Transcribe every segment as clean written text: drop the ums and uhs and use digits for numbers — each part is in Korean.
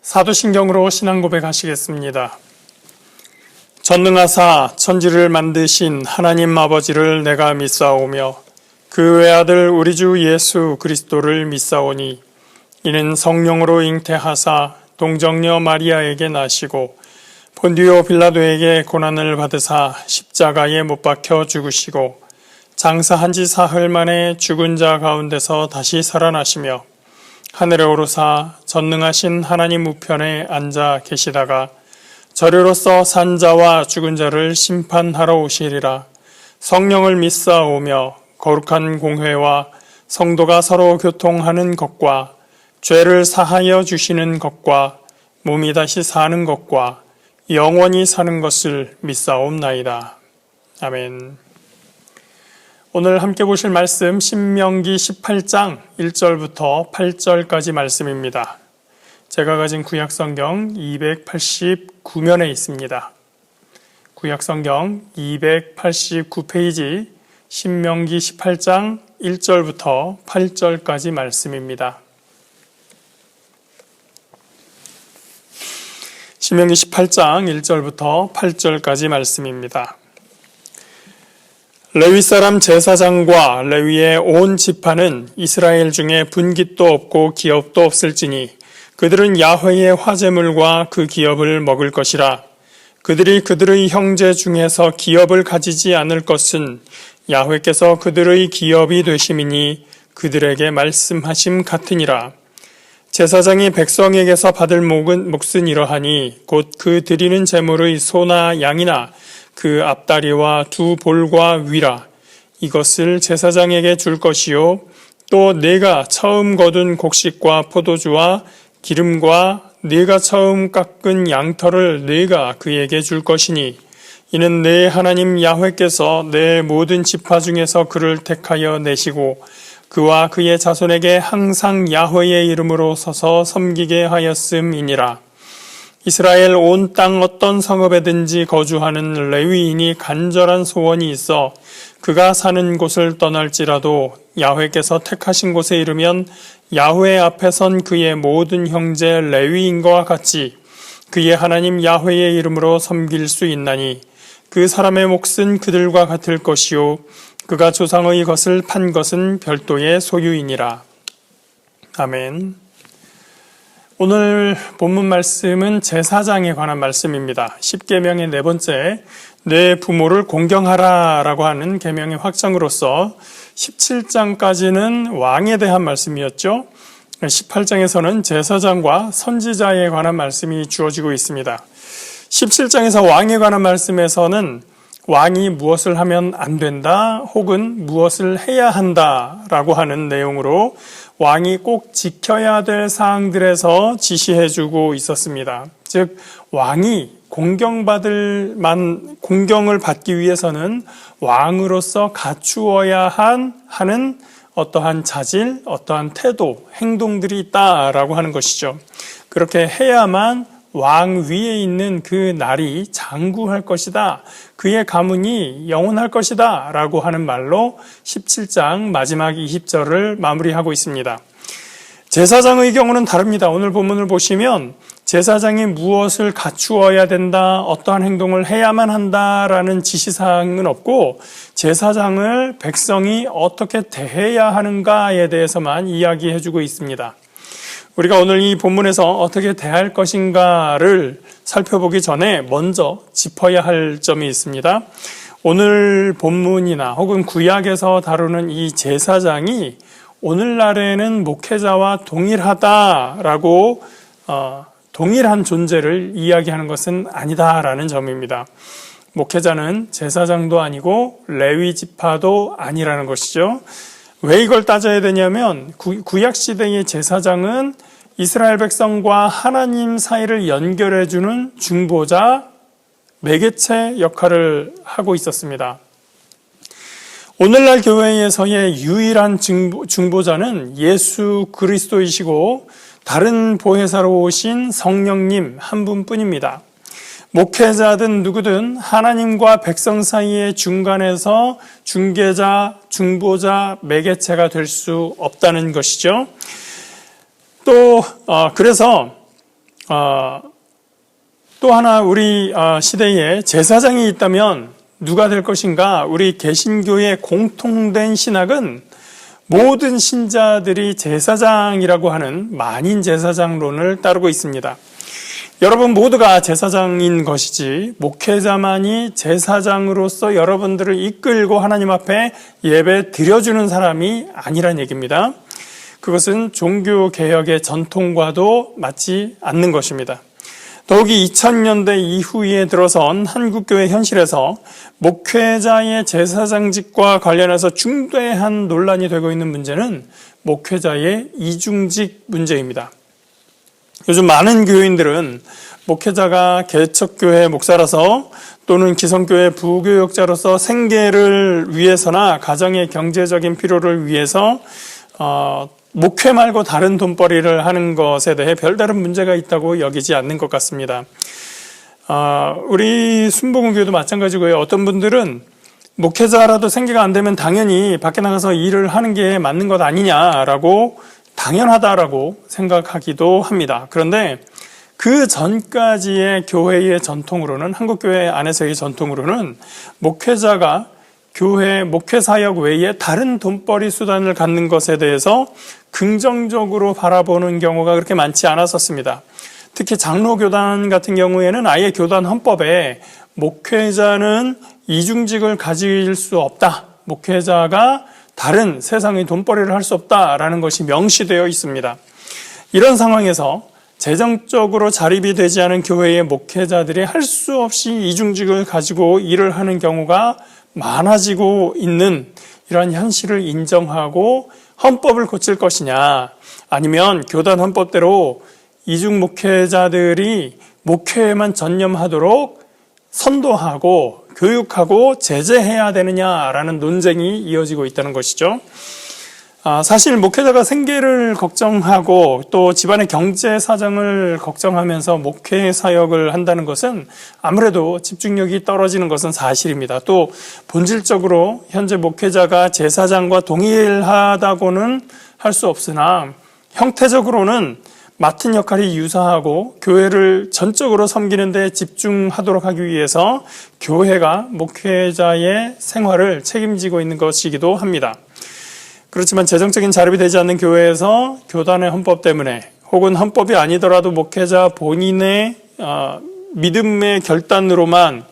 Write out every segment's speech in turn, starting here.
사도신경으로 신앙 고백하시겠습니다. 전능하사 천지를 만드신 하나님 아버지를 내가 믿사오며 그 외아들 우리 주 예수 그리스도를 믿사오니 이는 성령으로 잉태하사 동정녀 마리아에게 나시고 본디오 빌라도에게 고난을 받으사 십자가에 못 박혀 죽으시고 장사한 지 사흘 만에 죽은 자 가운데서 다시 살아나시며 하늘에 오르사 전능하신 하나님 우편에 앉아 계시다가 저리로서 산 자와 죽은 자를 심판하러 오시리라. 성령을 믿사오며 거룩한 공회와 성도가 서로 교통하는 것과 죄를 사하여 주시는 것과 몸이 다시 사는 것과 영원히 사는 것을 믿사옵나이다. 아멘. 오늘 함께 보실 말씀 신명기 18장 1절부터 8절까지 말씀입니다. 제가 가진 구약성경 289면에 있습니다. 구약성경 289페이지 신명기 18장 1절부터 8절까지 말씀입니다. 신명기 18장 1절부터 8절까지 말씀입니다. 레위 사람 제사장과 레위의 온 지파는 이스라엘 중에 분깃도 없고 기업도 없을지니 그들은 야훼의 화제물과 그 기업을 먹을 것이라. 그들이 그들의 형제 중에서 기업을 가지지 않을 것은 야훼께서 그들의 기업이 되심이니 그들에게 말씀하심 같으니라. 제사장이 백성에게서 받을 몫은 이러하니 곧 그 드리는 제물의 소나 양이나 그 앞다리와 두 볼과 위라. 이것을 제사장에게 줄 것이요 또 네가 처음 거둔 곡식과 포도주와 기름과 네가 처음 깎은 양털을 네가 그에게 줄 것이니 이는 네 하나님 야훼께서 내 모든 지파 중에서 그를 택하여 내시고 그와 그의 자손에게 항상 야훼의 이름으로 서서 섬기게 하였음이니라. 이스라엘 온 땅 어떤 성읍에든지 거주하는 레위인이 간절한 소원이 있어 그가 사는 곳을 떠날지라도 야훼께서 택하신 곳에 이르면 야훼 앞에 선 그의 모든 형제 레위인과 같이 그의 하나님 야훼의 이름으로 섬길 수 있나니 그 사람의 몫은 그들과 같을 것이요 그가 조상의 것을 판 것은 별도의 소유이니라. 아멘. 오늘 본문 말씀은 제사장에 관한 말씀입니다. 10계명의 네 번째, 내 부모를 공경하라 라고 하는 계명의 확장으로서 17장까지는 왕에 대한 말씀이었죠. 18장에서는 제사장과 선지자에 관한 말씀이 주어지고 있습니다. 17장에서 왕에 관한 말씀에서는 왕이 무엇을 하면 안 된다 혹은 무엇을 해야 한다라고 하는 내용으로 왕이 꼭 지켜야 될 사항들에서 지시해주고 있었습니다. 즉 왕이 공경을 받기 위해서는 왕으로서 갖추어야 하는 어떠한 자질, 어떠한 태도, 행동들이 있다라고 하는 것이죠. 그렇게 해야만 왕 위에 있는 그 날이 장구할 것이다. 그의 가문이 영원할 것이다. 라고 하는 말로 17장 마지막 20절을 마무리하고 있습니다. 제사장의 경우는 다릅니다. 오늘 본문을 보시면 제사장이 무엇을 갖추어야 된다, 어떠한 행동을 해야만 한다라는 지시사항은 없고 제사장을 백성이 어떻게 대해야 하는가에 대해서만 이야기해주고 있습니다. 우리가 오늘 이 본문에서 어떻게 대할 것인가를 살펴보기 전에 먼저 짚어야 할 점이 있습니다. 오늘 본문이나 혹은 구약에서 다루는 이 제사장이 오늘날에는 목회자와 동일하다라고 동일한 존재를 이야기하는 것은 아니다라는 점입니다. 목회자는 제사장도 아니고 레위 지파도 아니라는 것이죠. 왜 이걸 따져야 되냐면 구약시대의 제사장은 이스라엘 백성과 하나님 사이를 연결해주는 중보자, 매개체 역할을 하고 있었습니다. 오늘날 교회에서의 유일한 중보자는 예수 그리스도이시고 다른 보혜사로 오신 성령님 한 분뿐입니다. 목회자든 누구든 하나님과 백성 사이의 중간에서 중개자, 중보자, 매개체가 될 수 없다는 것이죠. 또 그래서 또 하나 우리 시대에 제사장이 있다면 누가 될 것인가? 우리 개신교의 공통된 신학은 모든 신자들이 제사장이라고 하는 만인 제사장론을 따르고 있습니다. 여러분 모두가 제사장인 것이지 목회자만이 제사장으로서 여러분들을 이끌고 하나님 앞에 예배 드려주는 사람이 아니란 얘기입니다. 그것은 종교개혁의 전통과도 맞지 않는 것입니다. 더욱이 2000년대 이후에 들어선 한국교회 현실에서 목회자의 제사장직과 관련해서 중대한 논란이 되고 있는 문제는 목회자의 이중직 문제입니다. 요즘 많은 교인들은 목회자가 개척교회 목사라서 또는 기성교회 부교역자로서 생계를 위해서나 가정의 경제적인 필요를 위해서 목회 말고 다른 돈벌이를 하는 것에 대해 별다른 문제가 있다고 여기지 않는 것 같습니다. 우리 순복음교회도 마찬가지고요. 어떤 분들은 목회자라도 생계가 안 되면 당연히 밖에 나가서 일을 하는 게 맞는 것 아니냐라고 당연하다라고 생각하기도 합니다. 그런데 그 전까지의 교회의 전통으로는, 한국교회 안에서의 전통으로는 목회자가 교회 목회사역 외에 다른 돈벌이 수단을 갖는 것에 대해서 긍정적으로 바라보는 경우가 그렇게 많지 않았었습니다. 특히 장로교단 같은 경우에는 아예 교단 헌법에 목회자는 이중직을 가질 수 없다, 목회자가 다른 세상의 돈벌이를 할 수 없다라는 것이 명시되어 있습니다. 이런 상황에서 재정적으로 자립이 되지 않은 교회의 목회자들이 할 수 없이 이중직을 가지고 일을 하는 경우가 많아지고 있는 이러한 현실을 인정하고 헌법을 고칠 것이냐, 아니면 교단 헌법대로 이중 목회자들이 목회에만 전념하도록 선도하고 교육하고 제재해야 되느냐라는 논쟁이 이어지고 있다는 것이죠. 사실 목회자가 생계를 걱정하고 또 집안의 경제 사정을 걱정하면서 목회 사역을 한다는 것은 아무래도 집중력이 떨어지는 것은 사실입니다. 또 본질적으로 현재 목회자가 제사장과 동일하다고는 할 수 없으나 형태적으로는 맡은 역할이 유사하고 교회를 전적으로 섬기는 데 집중하도록 하기 위해서 교회가 목회자의 생활을 책임지고 있는 것이기도 합니다. 그렇지만 재정적인 자립이 되지 않는 교회에서 교단의 헌법 때문에, 혹은 헌법이 아니더라도 목회자 본인의 믿음의 결단으로만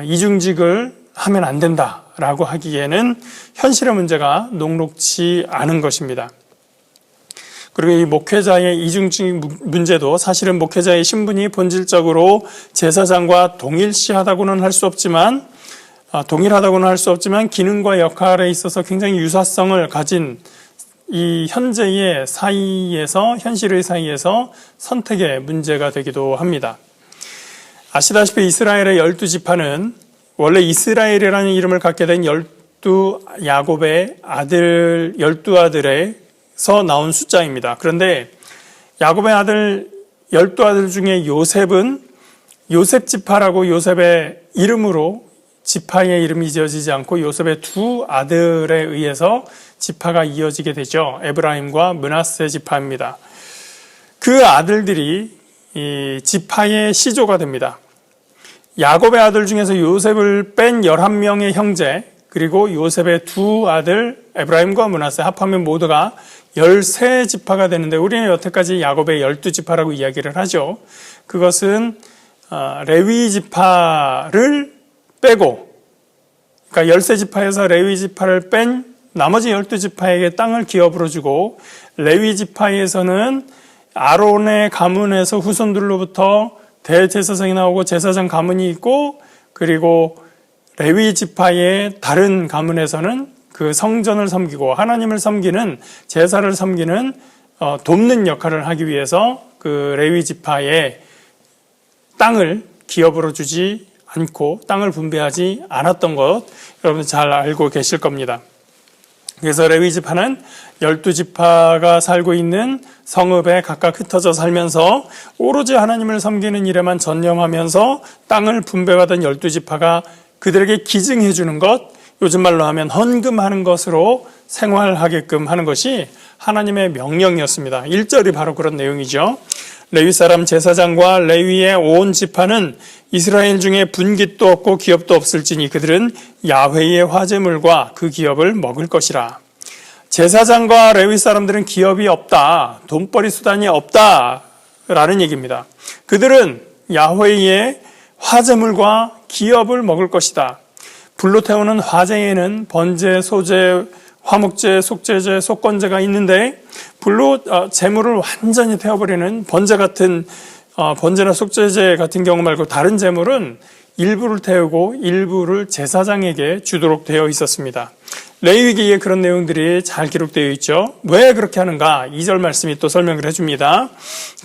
이중직을 하면 안 된다라고 하기에는 현실의 문제가 녹록지 않은 것입니다. 그리고 이 목회자의 이중직 문제도 사실은 목회자의 신분이 본질적으로 제사장과 동일하다고는 할 수 없지만 기능과 역할에 있어서 굉장히 유사성을 가진 이 현재의 사이에서, 현실의 사이에서 선택의 문제가 되기도 합니다. 아시다시피 이스라엘의 12지파는 원래 이스라엘이라는 이름을 갖게 된 12야곱의 아들, 12아들에서 나온 숫자입니다. 그런데 야곱의 아들 12아들 중에 요셉은 요셉지파라고 요셉의 이름으로 지파의 이름이 지어지지 않고 요셉의 두 아들에 의해서 지파가 이어지게 되죠. 에브라임과 므낫세 지파입니다. 그 아들들이 이 지파의 시조가 됩니다. 야곱의 아들 중에서 요셉을 뺀 11명의 형제, 그리고 요셉의 두 아들 에브라임과 므낫세 합하면 모두가 13지파가 되는데, 우리는 여태까지 야곱의 12지파라고 이야기를 하죠. 그것은 레위 지파를 빼고, 그러니까 13지파에서 레위 지파를 뺀 나머지 12지파에게 땅을 기업으로 주고, 레위 지파에서는 아론의 가문에서 후손들로부터 대제사장이 나오고 제사장 가문이 있고, 그리고 레위 지파의 다른 가문에서는 그 성전을 섬기고 하나님을 섬기는, 제사를 섬기는 돕는 역할을 하기 위해서 그 레위 지파의 땅을 기업으로 주지 않고 땅을 분배하지 않았던 것 여러분 잘 알고 계실 겁니다. 그래서 레위 지파는 12지파가 살고 있는 성읍에 각각 흩어져 살면서 오로지 하나님을 섬기는 일에만 전념하면서 땅을 분배받은 12지파가 그들에게 기증해 주는 것, 요즘 말로 하면 헌금하는 것으로 생활하게끔 하는 것이 하나님의 명령이었습니다. 1절이 바로 그런 내용이죠. 레위 사람 제사장과 레위의 온 지파는 이스라엘 중에 분깃도 없고 기업도 없을지니 그들은 야훼의 화제물과 그 기업을 먹을 것이라. 제사장과 레위 사람들은 기업이 없다, 돈벌이 수단이 없다라는 얘기입니다. 그들은 야훼의 화제물과 기업을 먹을 것이다. 불로 태우는 화제에는 번제, 소제, 화목제, 속제제, 속건제가 있는데 불로 제물을 완전히 태워버리는 번제나 속제제 같은 경우 말고 다른 제물은 일부를 태우고 일부를 제사장에게 주도록 되어 있었습니다. 레위기에 그런 내용들이 잘 기록되어 있죠. 왜 그렇게 하는가? 2절 말씀이 또 설명을 해줍니다.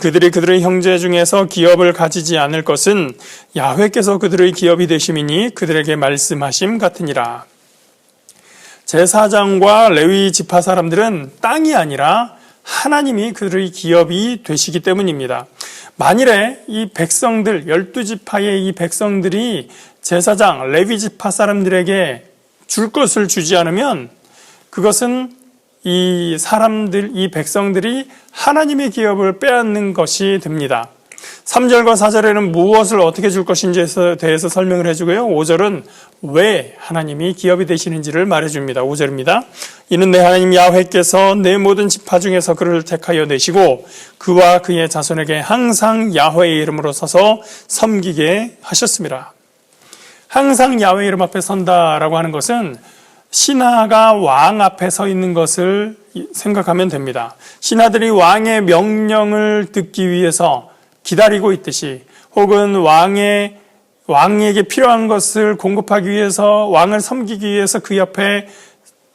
그들이 그들의 형제 중에서 기업을 가지지 않을 것은 야훼께서 그들의 기업이 되심이니 그들에게 말씀하심 같으니라. 제사장과 레위 지파 사람들은 땅이 아니라 하나님이 그들의 기업이 되시기 때문입니다. 만일에 이 백성들, 12지파의 이 백성들이 제사장, 레위 지파 사람들에게 줄 것을 주지 않으면 그것은 이 백성들이 하나님의 기업을 빼앗는 것이 됩니다. 3절과 4절에는 무엇을 어떻게 줄 것인지에 대해서 설명을 해주고요. 5절은 왜 하나님이 기업이 되시는지를 말해줍니다. 5절입니다. 이는 내 하나님 야훼께서 내 모든 지파 중에서 그를 택하여 내시고 그와 그의 자손에게 항상 야훼의 이름으로 서서 섬기게 하셨습니다. 항상 야훼 이름 앞에 선다라고 하는 것은 신하가 왕 앞에 서 있는 것을 생각하면 됩니다. 신하들이 왕의 명령을 듣기 위해서 기다리고 있듯이 혹은 왕에게 필요한 것을 공급하기 위해서 왕을 섬기기 위해서 그 옆에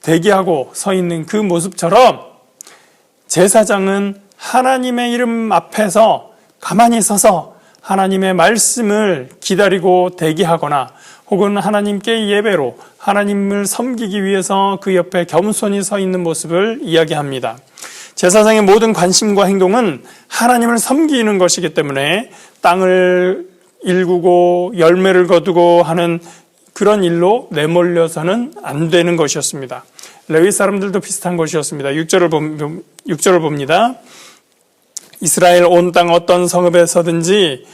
대기하고 서 있는 그 모습처럼 제사장은 하나님의 이름 앞에서 가만히 서서 하나님의 말씀을 기다리고 대기하거나 혹은 하나님께 예배로 하나님을 섬기기 위해서 그 옆에 겸손히 서 있는 모습을 이야기합니다. 제사장의 모든 관심과 행동은 하나님을 섬기는 것이기 때문에 땅을 일구고 열매를 거두고 하는 그런 일로 내몰려서는 안 되는 것이었습니다. 레위 사람들도 비슷한 것이었습니다. 6절을 봅니다. 이스라엘 온 땅 어떤 성읍에서든지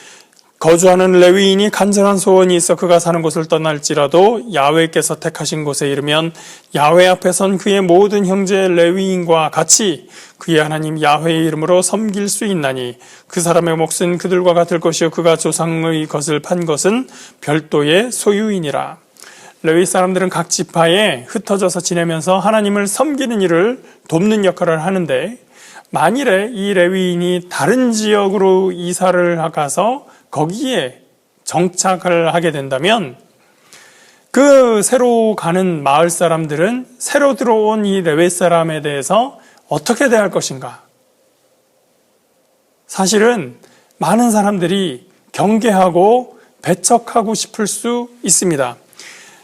거주하는 레위인이 간절한 소원이 있어 그가 사는 곳을 떠날지라도 야훼께서 택하신 곳에 이르면 야훼 앞에 선 그의 모든 형제 레위인과 같이 그의 하나님 야훼의 이름으로 섬길 수 있나니 그 사람의 몫은 그들과 같을 것이요 그가 조상의 것을 판 것은 별도의 소유이니라. 레위 사람들은 각 지파에 흩어져서 지내면서 하나님을 섬기는 일을 돕는 역할을 하는데 만일에 이 레위인이 다른 지역으로 이사를 가서 거기에 정착을 하게 된다면 그 새로 가는 마을 사람들은 새로 들어온 이 레위 사람에 대해서 어떻게 대할 것인가? 사실은 많은 사람들이 경계하고 배척하고 싶을 수 있습니다.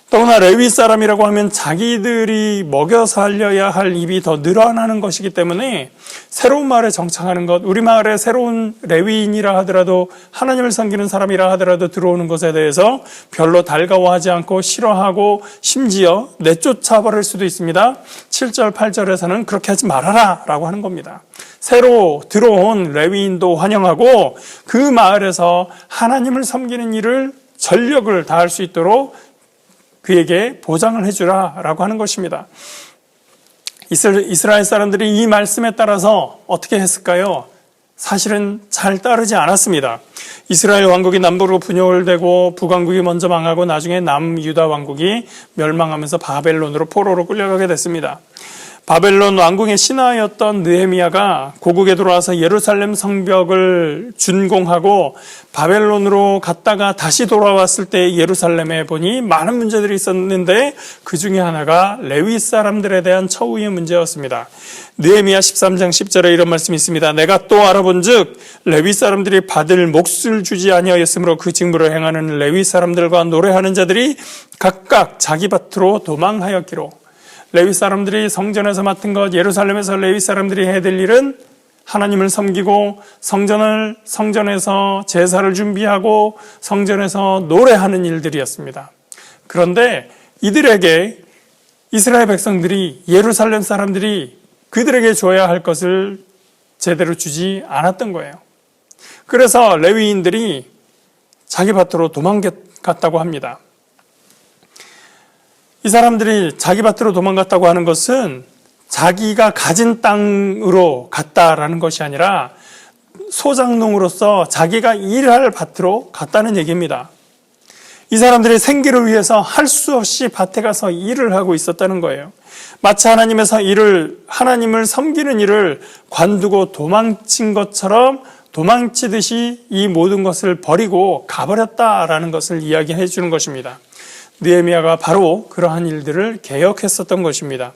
더구나 레위 사람이라고 하면 자기들이 먹여 살려야 할 입이 더 늘어나는 것이기 때문에 새로운 마을에 정착하는 것, 우리 마을에 새로운 레위인이라 하더라도 하나님을 섬기는 사람이라 하더라도 들어오는 것에 대해서 별로 달가워하지 않고 싫어하고 심지어 내쫓아 버릴 수도 있습니다. 7절, 8절에서는 그렇게 하지 말아라 라고 하는 겁니다. 새로 들어온 레위인도 환영하고 그 마을에서 하나님을 섬기는 일을 전력을 다할 수 있도록 그에게 보장을 해주라 라고 하는 것입니다. 이스라엘 사람들이 이 말씀에 따라서 어떻게 했을까요? 사실은 잘 따르지 않았습니다. 이스라엘 왕국이 남부로 분열되고 북왕국이 먼저 망하고 나중에 남유다 왕국이 멸망하면서 바벨론으로 포로로 끌려가게 됐습니다. 바벨론 왕궁의 신하였던 느헤미야가 고국에 돌아와서 예루살렘 성벽을 준공하고 바벨론으로 갔다가 다시 돌아왔을 때 예루살렘에 보니 많은 문제들이 있었는데 그 중에 하나가 레위 사람들에 대한 처우의 문제였습니다. 느헤미야 13장 10절에 이런 말씀이 있습니다. 내가 또 알아본즉 레위 사람들이 받을 몫을 주지 아니하였으므로 그 직무를 행하는 레위 사람들과 노래하는 자들이 각각 자기 밭으로 도망하였기로. 레위 사람들이 성전에서 맡은 것, 예루살렘에서 레위 사람들이 해야 될 일은 하나님을 섬기고 성전에서 제사를 준비하고 성전에서 노래하는 일들이었습니다. 그런데 이들에게 이스라엘 백성들이, 예루살렘 사람들이 그들에게 줘야 할 것을 제대로 주지 않았던 거예요. 그래서 레위인들이 자기 밭으로 도망갔다고 합니다. 이 사람들이 자기 밭으로 도망갔다고 하는 것은 자기가 가진 땅으로 갔다라는 것이 아니라 소작농으로서 자기가 일할 밭으로 갔다는 얘기입니다. 이 사람들이 생계를 위해서 할 수 없이 밭에 가서 일을 하고 있었다는 거예요. 마치 하나님을 섬기는 일을 관두고 도망친 것처럼 도망치듯이 이 모든 것을 버리고 가버렸다라는 것을 이야기해 주는 것입니다. 느헤미야가 바로 그러한 일들을 개혁했었던 것입니다.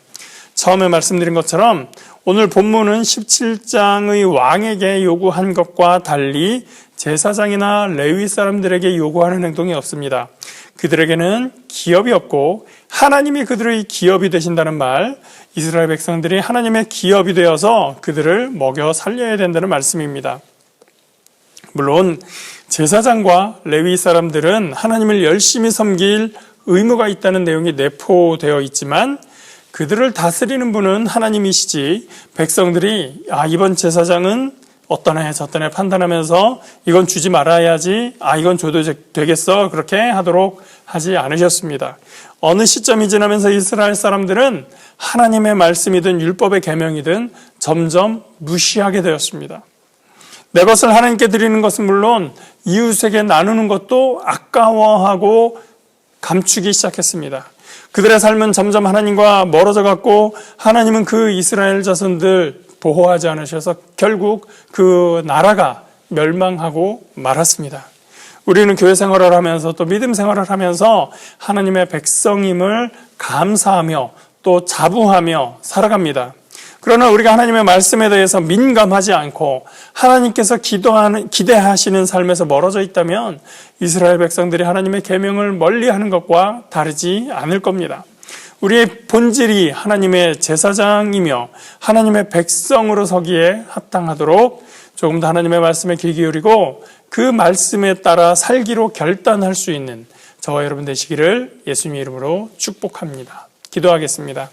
처음에 말씀드린 것처럼 오늘 본문은 17장의 왕에게 요구한 것과 달리 제사장이나 레위 사람들에게 요구하는 행동이 없습니다. 그들에게는 기업이 없고 하나님이 그들의 기업이 되신다는 말, 이스라엘 백성들이 하나님의 기업이 되어서 그들을 먹여 살려야 된다는 말씀입니다. 물론 제사장과 레위 사람들은 하나님을 열심히 섬길 의무가 있다는 내용이 내포되어 있지만 그들을 다스리는 분은 하나님이시지 백성들이 이번 제사장은 어떤 애 저떤 애 판단하면서 이건 주지 말아야지 이건 줘도 되겠어 그렇게 하도록 하지 않으셨습니다. 어느 시점이 지나면서 이스라엘 사람들은 하나님의 말씀이든 율법의 계명이든 점점 무시하게 되었습니다. 내 것을 하나님께 드리는 것은 물론 이웃에게 나누는 것도 아까워하고 감추기 시작했습니다. 그들의 삶은 점점 하나님과 멀어져 갔고 하나님은 그 이스라엘 자손들 보호하지 않으셔서 결국 그 나라가 멸망하고 말았습니다. 우리는 교회 생활을 하면서 또 믿음 생활을 하면서 하나님의 백성임을 감사하며 또 자부하며 살아갑니다. 그러나 우리가 하나님의 말씀에 대해서 민감하지 않고 하나님께서 기대하시는 삶에서 멀어져 있다면 이스라엘 백성들이 하나님의 계명을 멀리하는 것과 다르지 않을 겁니다. 우리의 본질이 하나님의 제사장이며 하나님의 백성으로 서기에 합당하도록 조금 더 하나님의 말씀에 귀 기울이고 그 말씀에 따라 살기로 결단할 수 있는 저와 여러분 되시기를 예수님의 이름으로 축복합니다. 기도하겠습니다.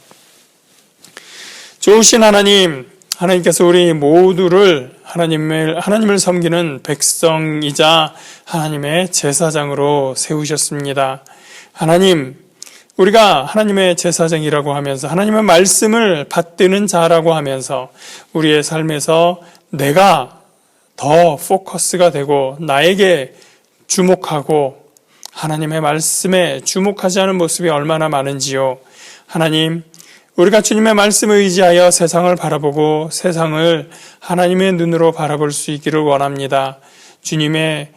좋으신 하나님, 하나님께서 우리 모두를 하나님을 섬기는 백성이자 하나님의 제사장으로 세우셨습니다. 하나님, 우리가 하나님의 제사장이라고 하면서 하나님의 말씀을 받드는 자라고 하면서 우리의 삶에서 내가 더 포커스가 되고 나에게 주목하고 하나님의 말씀에 주목하지 않은 모습이 얼마나 많은지요. 하나님, 우리가 주님의 말씀을 의지하여 세상을 바라보고 세상을 하나님의 눈으로 바라볼 수 있기를 원합니다. 주님의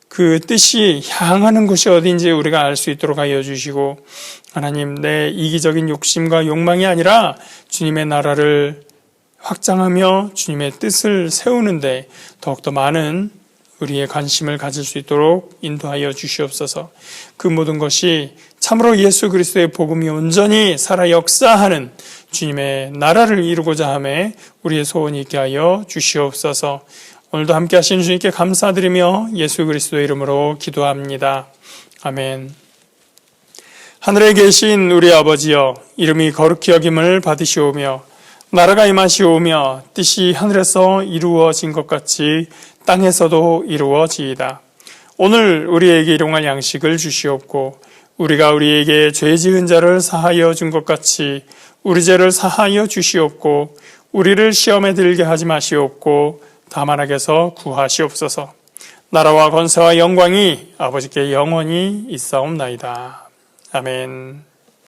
그 뜻이 향하는 곳이 어딘지 우리가 알 수 있도록 하여 주시고 하나님, 내 이기적인 욕심과 욕망이 아니라 주님의 나라를 확장하며 주님의 뜻을 세우는데 더욱더 많은 우리의 관심을 가질 수 있도록 인도하여 주시옵소서. 그 모든 것이 참으로 예수 그리스도의 복음이 온전히 살아 역사하는 주님의 나라를 이루고자 하매 우리의 소원이 있게 하여 주시옵소서. 오늘도 함께 하신 주님께 감사드리며 예수 그리스도의 이름으로 기도합니다. 아멘. 하늘에 계신 우리 아버지여, 이름이 거룩히 여김을 받으시오며 나라가 임하시오며 뜻이 하늘에서 이루어진 것 같이 땅에서도 이루어지이다. 오늘 우리에게 일용할 양식을 주시옵고 우리가 우리에게 죄 지은 자를 사하여 준 것 같이 우리 죄를 사하여 주시옵고 우리를 시험에 들게 하지 마시옵고 다만 악에서 구하시옵소서. 나라와 권세와 영광이 아버지께 영원히 있사옵나이다. 아멘.